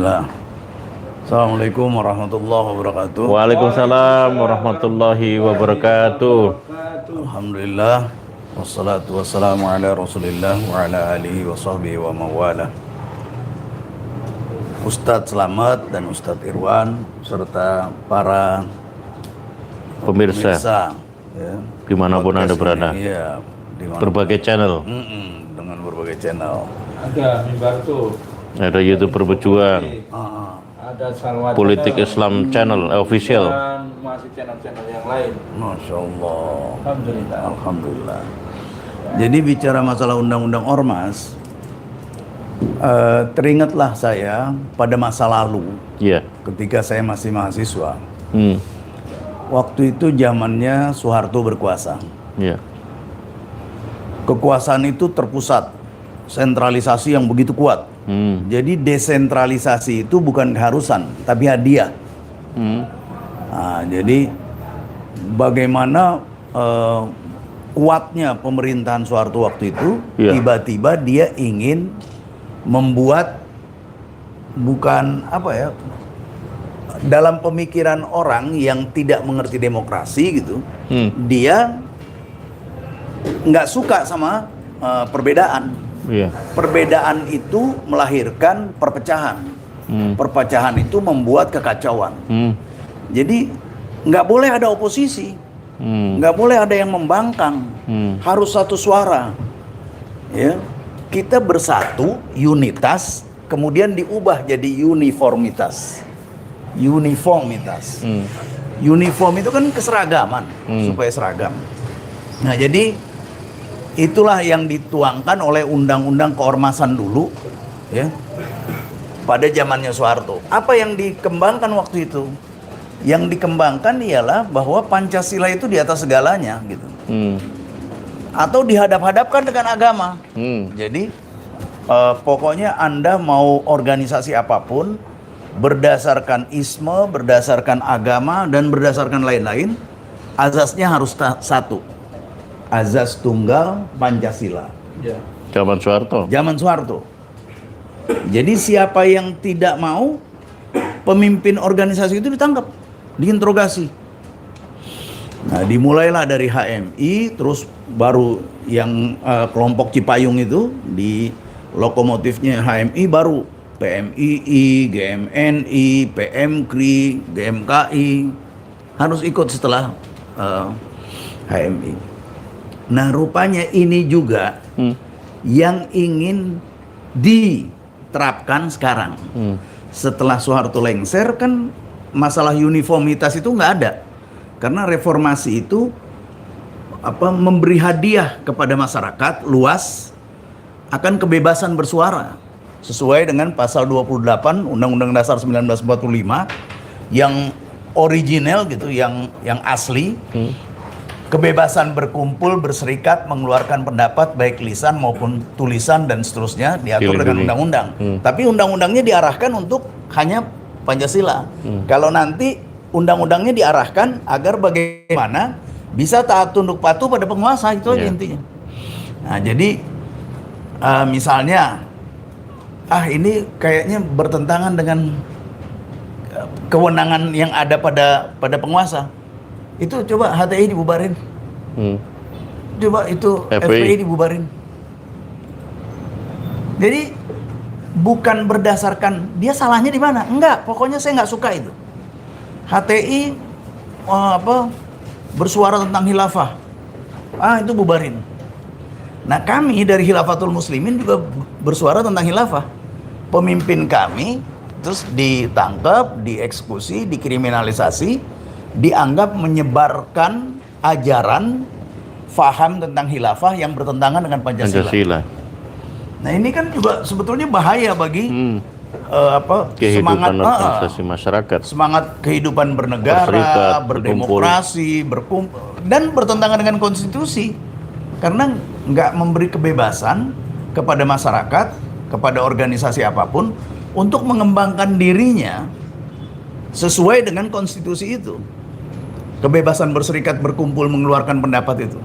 Bismillah. Assalamualaikum warahmatullahi wabarakatuh. Waalaikumsalam warahmatullahi wabarakatuh. Alhamdulillah. Wassalatu wassalamu ala rasulillah wa ala alihi wa sahbihi wa mawala. Ustadz Slamet dan Ustadz Irwan serta para Pemirsa, ya, dimanapun Anda berada, ya, berbagai channel, dengan berbagai channel. Ada mimbar tuh. ada YouTube Berpejuang, Ada Salwa Politik Channel, Islam Channel official. dan masih channel-channel yang lain. Masya Allah. Alhamdulillah. Alhamdulillah. Jadi bicara masalah undang-undang ormas, teringatlah saya pada masa lalu Iya. ketika saya masih mahasiswa. Hmm. Waktu itu zamannya Soeharto berkuasa. Iya. Kekuasaan itu terpusat, sentralisasi yang begitu kuat. Jadi desentralisasi itu bukan keharusan, tapi hadiah. Nah, jadi bagaimana kuatnya pemerintahan Soeharto waktu itu, Iya. tiba-tiba dia ingin membuat bukan apa ya, dalam pemikiran orang yang tidak mengerti demokrasi gitu, dia nggak suka sama perbedaan. Iya. Perbedaan itu melahirkan perpecahan. Perpecahan itu membuat kekacauan. Jadi nggak boleh ada oposisi, nggak boleh ada yang membangkang, harus satu suara. Ya, kita bersatu, unitas, kemudian diubah jadi uniformitas. Uniformitas. Uniform itu kan keseragaman, supaya seragam. Nah, jadi itulah yang dituangkan oleh undang-undang keormasan dulu, ya, pada zamannya Soeharto. Apa yang dikembangkan waktu itu? Yang dikembangkan ialah bahwa Pancasila itu di atas segalanya, gitu. Atau dihadap-hadapkan dengan agama. Jadi pokoknya Anda mau organisasi apapun, berdasarkan isme, berdasarkan agama, dan berdasarkan lain-lain, azasnya harus satu. Azas tunggal Pancasila. Ya. Zaman Soeharto. Zaman Soeharto. Jadi siapa yang tidak mau, pemimpin organisasi itu ditangkap, diinterogasi. Nah, dimulailah dari HMI, terus baru yang kelompok Cipayung itu, di lokomotifnya HMI, baru PMII, GMNI, PMKRI, GMKI harus ikut setelah HMI. Nah, rupanya ini juga yang ingin diterapkan sekarang. Setelah Soeharto lengser, kan masalah uniformitas itu nggak ada. Karena reformasi itu memberi hadiah kepada masyarakat luas akan kebebasan bersuara. Sesuai dengan pasal 28 Undang-Undang Dasar 1945 yang original gitu, yang asli. Kebebasan berkumpul, berserikat, mengeluarkan pendapat baik lisan maupun tulisan dan seterusnya diatur dengan undang-undang. Tapi undang-undangnya diarahkan untuk hanya Pancasila. Kalau nanti undang-undangnya diarahkan agar bagaimana bisa taat tunduk patuh pada penguasa, itu aja intinya. Nah, jadi misalnya ini kayaknya bertentangan dengan kewenangan yang ada pada penguasa. Itu coba HTI dibubarin. Coba itu FPI dibubarin. Jadi bukan berdasarkan dia salahnya di mana. Enggak, pokoknya saya nggak suka itu. HTI bersuara tentang khilafah. Itu bubarin. Nah, kami dari Khilafatul Muslimin juga bersuara tentang khilafah. Pemimpin kami terus ditangkap, dieksekusi, dikriminalisasi, dianggap menyebarkan ajaran faham tentang khilafah yang bertentangan dengan Pancasila. Nah, ini kan juga sebetulnya bahaya bagi kehidupan semangat organisasi masyarakat, semangat kehidupan bernegara, berdemokrasi, berkumpul, dan bertentangan dengan konstitusi. Karena nggak memberi kebebasan kepada masyarakat, kepada organisasi apapun untuk mengembangkan dirinya sesuai dengan konstitusi itu. Kebebasan berserikat, berkumpul, mengeluarkan pendapat itu.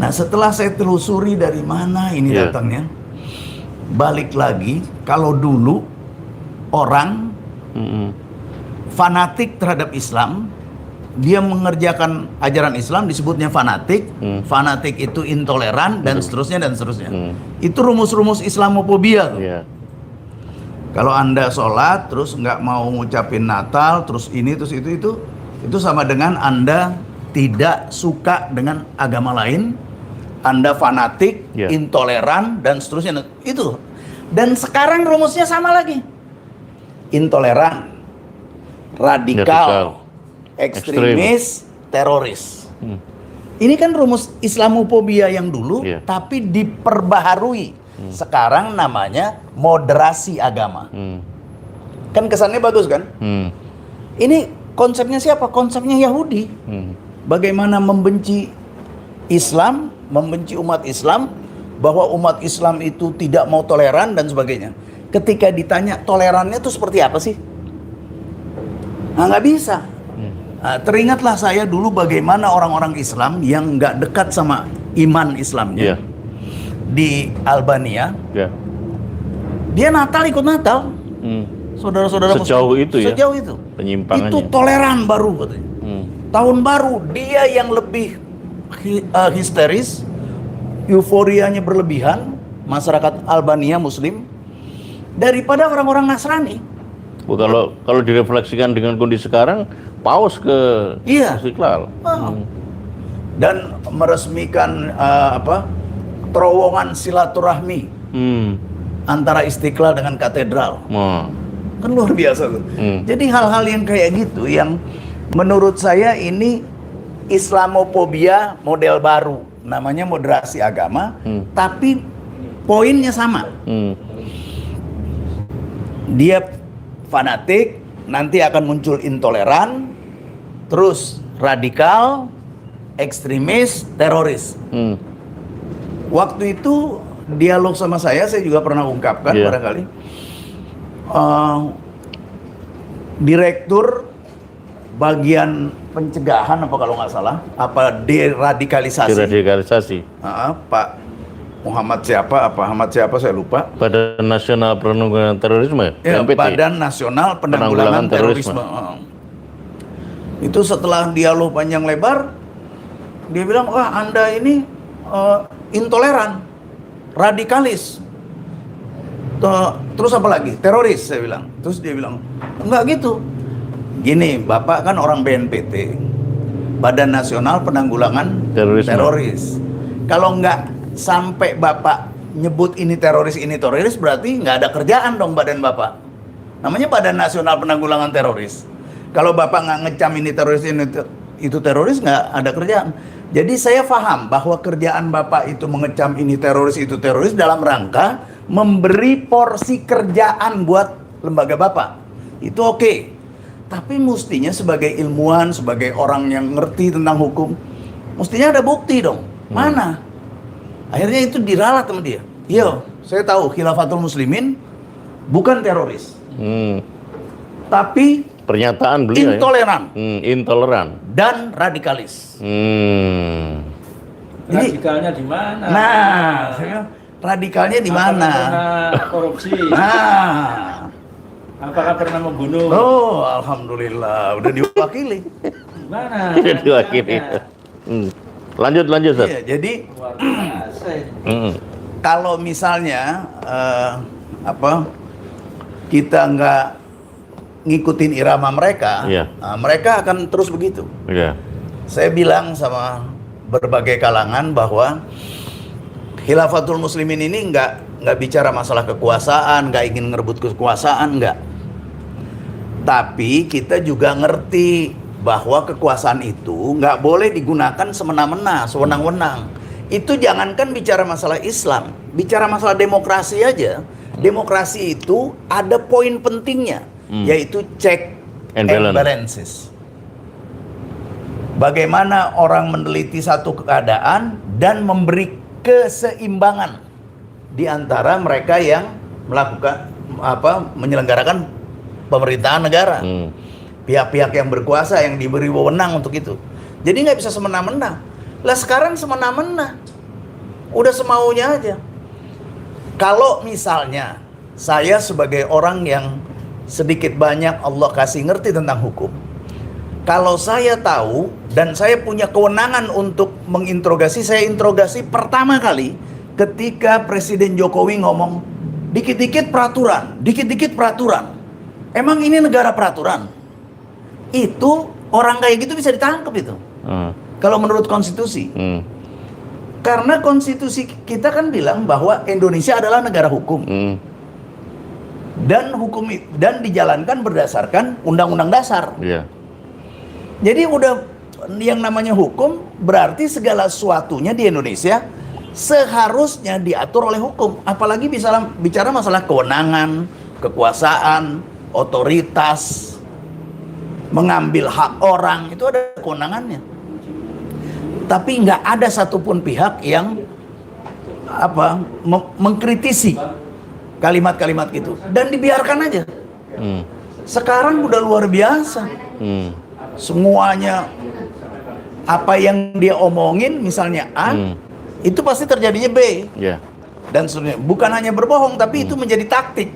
Nah, setelah saya telusuri dari mana ini datangnya, balik lagi, kalau dulu orang Mm-mm. fanatik terhadap Islam, dia mengerjakan ajaran Islam disebutnya fanatik. Fanatik itu intoleran dan seterusnya dan seterusnya. Itu rumus-rumus Islamofobia tuh. Iya. Kalau Anda sholat terus nggak mau ngucapin Natal, terus ini terus itu sama dengan Anda tidak suka dengan agama lain, Anda fanatik, Ya. intoleran dan seterusnya. Itu. Dan sekarang rumusnya sama lagi. Intoleran, radikal, ekstremis, teroris. Ini kan rumus Islamofobia yang dulu, Ya. tapi diperbaharui. Sekarang namanya moderasi agama. Kan kesannya bagus kan? Ini konsepnya siapa? Konsepnya Yahudi. Bagaimana membenci Islam, membenci umat Islam, bahwa umat Islam itu tidak mau toleran dan sebagainya. Ketika ditanya tolerannya itu seperti apa sih? Nah, nggak bisa. Nah, teringatlah saya dulu bagaimana orang-orang Islam yang nggak dekat sama iman Islamnya. Iya. Di Albania, Ya. dia Natal ikut Natal, saudara-saudara Sejauh itu ya? Sejauh itu. Penyimpangannya. Itu toleran baru katanya. Tahun baru dia yang lebih histeris, euforianya berlebihan, masyarakat Albania Muslim daripada orang-orang Nasrani. Kalau direfleksikan dengan kondisi sekarang, paus ke Iya. Istiqlal. Dan meresmikan terowongan silaturahmi antara Istiqlal dengan katedral. Kan luar biasa tuh. Jadi hal-hal yang kayak gitu yang menurut saya ini Islamofobia model baru. Namanya moderasi agama, tapi poinnya sama. Dia fanatik, nanti akan muncul intoleran, terus radikal, ekstremis, teroris. Waktu itu dialog sama saya juga pernah ungkapkan barangkali. Direktur bagian pencegahan apa kalau nggak salah, apa deradikalisasi. Pak Muhammad siapa saya lupa. Badan Nasional Penanggulangan Terorisme, Ya, BNPT. Badan Nasional Penanggulangan Terorisme. Itu setelah dialog panjang lebar, dia bilang, wah Anda ini intoleran, radikalis. Terus apa lagi? Teroris, saya bilang. Terus dia bilang, enggak gitu. Gini, Bapak kan orang BNPT, Badan Nasional Penanggulangan Teroris. Kalau enggak sampai Bapak nyebut ini teroris, berarti nggak ada kerjaan dong badan Bapak. Namanya Badan Nasional Penanggulangan Teroris. Kalau Bapak nggak ngecam ini teroris, itu teroris, nggak ada kerjaan. Jadi saya paham bahwa kerjaan Bapak itu mengecam ini teroris, itu teroris dalam rangka memberi porsi kerjaan buat lembaga Bapak. Itu oke. Tapi mestinya sebagai ilmuwan, sebagai orang yang ngerti tentang hukum, mestinya ada bukti dong. Mana? Akhirnya itu diralat sama dia. Yo, saya tahu Khilafatul Muslimin bukan teroris. Tapi pernyataan beliau intoleran. Intoleran Dan radikalis. Radikalnya di mana? Nah, radikalnya di mana? Apakah pernah korupsi? Nah. Apakah pernah membunuh? Oh, alhamdulillah udah diwakili. Gimana? Jadi diwakili. Lanjut Ustaz. Iya, jadi Luar biasa ini. kalau misalnya kita nggak ngikutin irama mereka, mereka akan terus begitu. Saya bilang sama berbagai kalangan bahwa Khilafatul Muslimin ini nggak bicara masalah kekuasaan, nggak ingin ngerebut kekuasaan, nggak. Tapi kita juga ngerti bahwa kekuasaan itu nggak boleh digunakan semena-mena, sewenang-wenang. Itu jangankan bicara masalah Islam, bicara masalah demokrasi aja. Demokrasi itu ada poin pentingnya, yaitu check and balances. Bagaimana orang meneliti satu keadaan dan memberi keseimbangan di antara mereka yang melakukan menyelenggarakan pemerintahan negara. Pihak-pihak yang berkuasa yang diberi wewenang untuk itu. Jadi nggak bisa semena-mena. Lah sekarang semena-mena. Udah semaunya aja. Kalau misalnya saya sebagai orang yang sedikit banyak Allah kasih ngerti tentang hukum. Kalau saya tahu dan saya punya kewenangan untuk menginterogasi, saya interogasi pertama kali ketika Presiden Jokowi ngomong dikit-dikit peraturan, dikit-dikit peraturan. Emang ini negara peraturan? Itu orang kayak gitu bisa ditangkap itu. Kalau menurut konstitusi. Karena konstitusi kita kan bilang bahwa Indonesia adalah negara hukum. Dan dijalankan berdasarkan Undang-Undang Dasar. Iya. Jadi udah yang namanya hukum berarti segala sesuatunya di Indonesia seharusnya diatur oleh hukum. Apalagi bicara masalah kewenangan, kekuasaan, otoritas, mengambil hak orang, itu ada kewenangannya. Tapi nggak ada satupun pihak yang mengkritisi kalimat-kalimat gitu dan dibiarkan aja. Sekarang udah luar biasa. Semuanya apa yang dia omongin misalnya A, itu pasti terjadinya B. Dan sebenarnya bukan hanya berbohong, tapi itu menjadi taktik.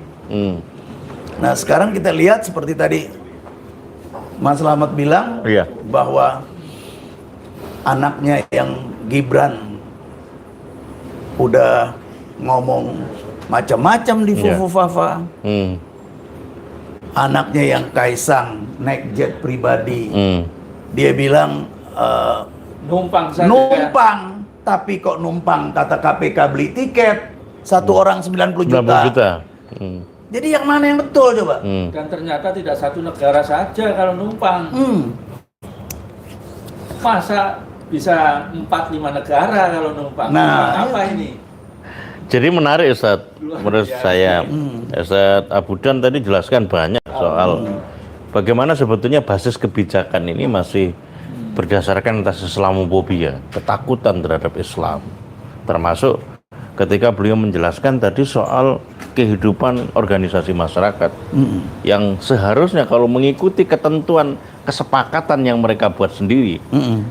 Nah sekarang kita lihat seperti tadi Mas Slamet bilang bahwa anaknya yang Gibran udah ngomong macam-macam di Fufufafa. Anaknya yang Kaisang naik jet pribadi, dia bilang Numpang saja. numpang, tapi kok numpang kata KPK beli tiket satu orang 90 juta. Jadi yang mana yang betul coba? Dan ternyata tidak satu negara saja kalau numpang. Masa bisa 4-5 negara kalau numpang? Nah, apa ini? Jadi menarik Ustadz, menurut saya. Ustadz Abudan tadi jelaskan banyak soal bagaimana sebetulnya basis kebijakan ini masih berdasarkan atas Islamofobia, ketakutan terhadap Islam. Termasuk ketika beliau menjelaskan tadi soal kehidupan organisasi masyarakat yang seharusnya kalau mengikuti ketentuan kesepakatan yang mereka buat sendiri,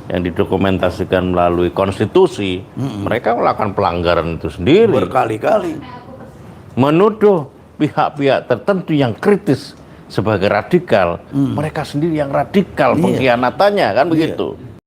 yang didokumentasikan melalui konstitusi, mereka melakukan pelanggaran itu sendiri berkali-kali, menuduh pihak-pihak tertentu yang kritis sebagai radikal, mereka sendiri yang radikal pengkhianatannya, kan begitu.